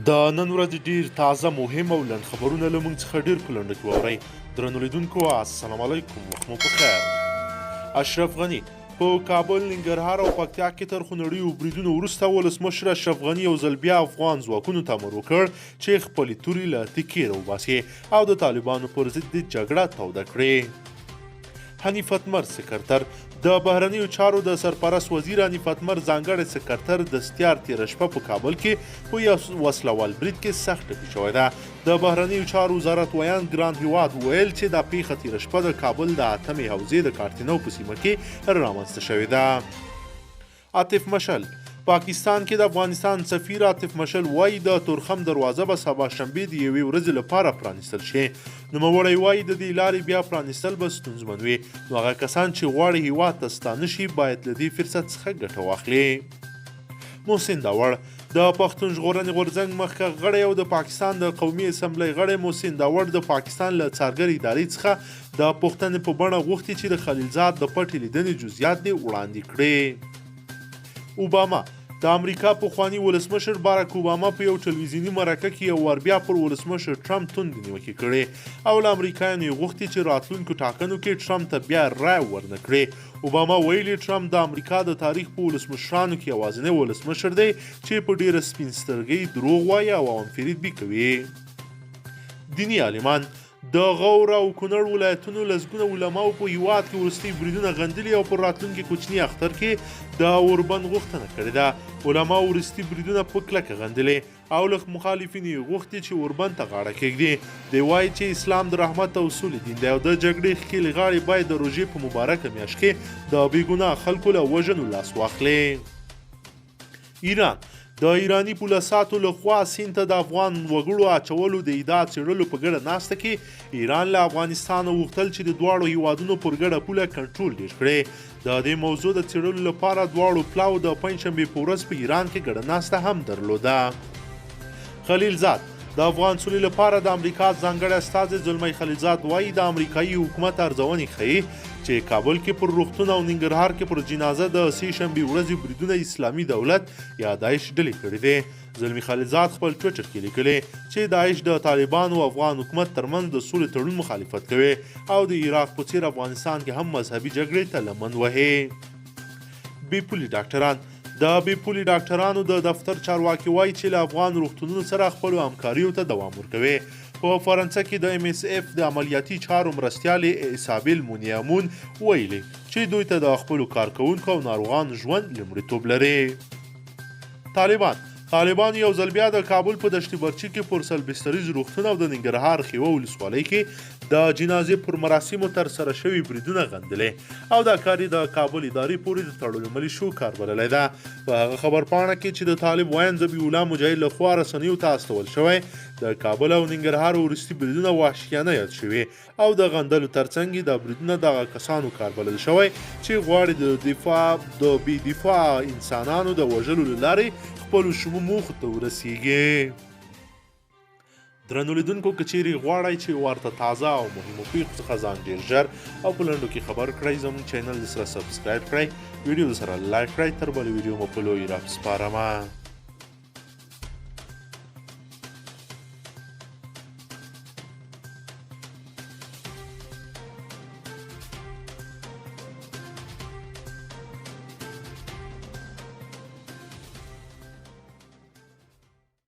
د نن ورځې ډیر تازه مهم او لنډ خبرونه له موږ څخه ډیر په لنډه کې واورئ. درنو لیدونکو السلام علیکم، وخت مو په خیر. اشرف غني په کابل، ننګرهار او پکتیا کې تر خونړیو بریدونو وروسته ولسمشر اشرف غني یو ځل بیا افغان ځواکونو ته امر وکړ چې خپلې تورې له تیکې راوباسي او د طالبانو پر ضد جګړه توده کړي. حنیف اتمر سکرتر د بهرنیو چارو د سرپرست وزیر حنیف اتمر ځانګړی سکرتر دستیار تېره شپه په کابل کې په یو وسلوال برید کې سخت ټپي شوی ده. د بهرنیو چارو وزارت ویان ګران هیواد ویل چې دا پیښه تېره شپه د کابل د اتمې حوزې د کارتینو په سیمه کې رامنځته شوې ده. عاطف مشل پاکستان کې د افغانستان سفیر عاطف مشل وایي د تورخم دروازه به سبا شنبې د یوې ورځې لپاره پرانیستل شي. نوموړی وایي د دې لارې بیا پرانیستل به ستونزمن وي، نو هغه کسان چې غواړي هیواد ته ستانه شي باید له دې فرصت څخه ګټه واخلي. محسن داوړ د پښتون ژغورنې غورځنګ مخکښ غړی او د پاکستان د قومي اسمبلی غړی محسن داوړ د پاکستان له څارګر ادارې څخه د پوښتنې په بڼه غوښتي چې د خلیلزاد د پټې لیدنې جزئیات دې وړاندې کړي. اوباما د امریکا پخوانی ولسمشر باراک اوباما په یو ټلویزیوني مرکه کې یو وار بیا پر ولسمشر ټرمپ توندې نیوکې کړې او له امریکایانو یې غوښتي چې راتلونکو ټاکنو کې ټرمپ ته بیا رایه ورنه کړي. اوباما ویلي ټرمپ د امریکا د تاریخ په ولسمشرانو کې یوازینی ولسمشر دی چې په ډیره سپین سترګۍ دروغ وایي او عوامفریدي کوي. دیني عالمان د غور او کونړ ولایتونو لسګونه علماو په هیواد کې وروستي بریدونه غندلي او پر راتلونکي کوچني اختر کې د اوربند غوښتنه کړې ده. علماو وروستي بریدونه په کلکه غندلي او له مخالفینو یې غوښتي چې اوربند ته غاړه کږدي. دی وایي چې اسلام د رحمت او سولې دین دی او د جګړې ښکېلې غاړې باید د روژې په مبارکه میاشت کې د بېګناه خلکو له وژنو لاس واخلي. ایران د ایرانی پولیساتو لخوا سیند ته د افغان وګړو اچولو د ادعا څېړلو په ګډه ناسته کې ایران له افغانستانه غوښتل چې د دواړو هیوادونو پر ګډه پوله کنټرول ډېر کړي. د دې موضوع د څېړلو لپاره دواړو پلاو د پنجشنبې په ورځ په ایران کې ګډه ناسته هم درلوده. خلیلزاد د افغان سولې لپاره د امریکا ځانګړی استازی زلمی خلیلزاد وایي د امریکایي حکومت ارزونې ښیي چې کابل کې پر روغتون او ننګرهار کې پر جنازه د سې شنبې ورځې بریدونه اسلامي دولت یا داعش ډلې کړي دي. زلمی خلیلزاد خپل ټویټر کې لیکلي چې داعش د طالبانو او افغان حکومت ترمنځ د سولې تړون مخالفت کوي او د عراق په څیر افغانستان کې هم مذهبي جګړې ته لمن وهي. بې پولي ډاکټران د بې پولي ډاکټرانو د دفتر چارواکي وایي چې له افغان روغتونونو سره خپلو همکاریو ته دوام ورکوي. په فرانسه کې د ام اس اف د عملیاتي چارو مرستیالې ایسابل مونیامون ویلي چې دوی ته د خپلو کارکوونکو او ناروغانو ژوند لومړیتوب لري. طالبان یو ځل بیا د کابل په دشت برچي کې پر سلبستریز روغتون او د ننګرهار خیوه ولسوالۍ کې د جنازې پر مراسمو ترسره شوي بریدونه غندلي او دا کار یې د کابل ادارې پورې د تړلو ملیشو کار بللی ده. په هغه خبرپاڼه کې چې د طالب ویاند ذبیح الله مجاهد لخوا رسنیو ته استول شوی د کابل او ننګرهار وروستي بریدونه وحشیانه یاد شوي او د غندلو ترڅنګ دا بریدونه دغه کسانو کار بلل شوی چې غواړي د بې دفاع انسانانو د وژلو له لارې خپلو شمو موخو ته ورسیږي. درنو لیدونکو که چیرې غواړئ چې ورته تازه او مهمو پیښو څخه ځان ډېر ژر او په لنډو کې خبر کړئ زموږ چینل سره سبسکرایب کړئ، ویډیو سره لایک کړئ. تر بلې ویډیو مو په لوی رب سپارمه.